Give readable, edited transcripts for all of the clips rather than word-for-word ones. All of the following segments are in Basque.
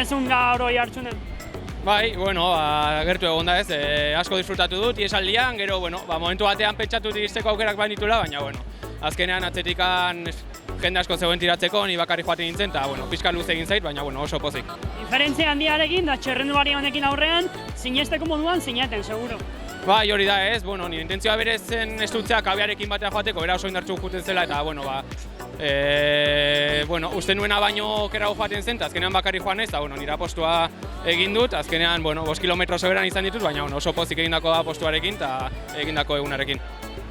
dezun gaur hori hartzunen? Bai, bueno, gertu egon da ez, asko disfrutatu dut, iesaldian, gero, momentu batean pentsatut iristeko aukerak banitula, baina, azkenean atzetikan jende asko zegoen tiratzeko, ni bakarrik joaten nintzen, eta, pixka luz egin zait, baina, oso pozik. Diferentzia handiarekin, da txerrendulari honekin aurrean, sinesteko moduan zineten, seguro. Bai, hori da ez, nire intentzioa berez zen estutzea kabearekin batea joateko, bera oso indartsu juten zela, eta, uste nuena baino kerago joaten zen, eta azkenean bakarrik joan ez, eta, nire apostua egin dut, azkenean, 5 kilometro soberan izan ditut, baina, oso pozik egindako apostuarekin, eta egindako egunarekin.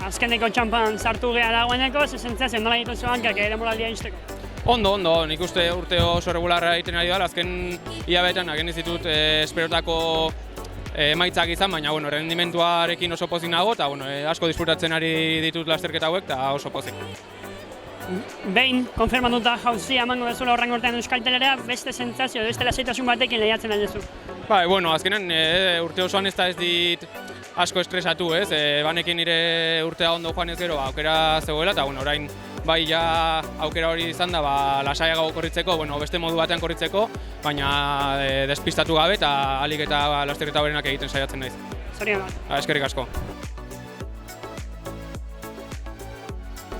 Azkeneko txampan sartu geha dagoeneko, zesentzia nola dituzu hankak ere moraldia insteko? Ondo, nik uste urte oso regularra egiten ari dara, azken hilabetean egin ez ditut esperotako emaitzak izan, baina rendimentuarekin oso pozik nago, eta asko disfrutatzen ari ditut lasterketa hauek, eta oso pozik. Behin, konfirmatuta jauzia emango dezula horrengo urtean Euskaltelera, beste sentsazio, beste lasaitasun batekin lehiatzen aldezu. Bai, azkenean urte osoan ez da ez dit asko estresatu, ez? Banekin nire urtea ondo joan ez gero aukera zegoela, eta orain bai ja aukera hori izan da lasaiago korritzeko, beste modu batean korritzeko, baina despistatu gabe eta ahalik eta lasterketa hoberenak egiten saiatzen naiz. Zorionak. Eskerrik asko.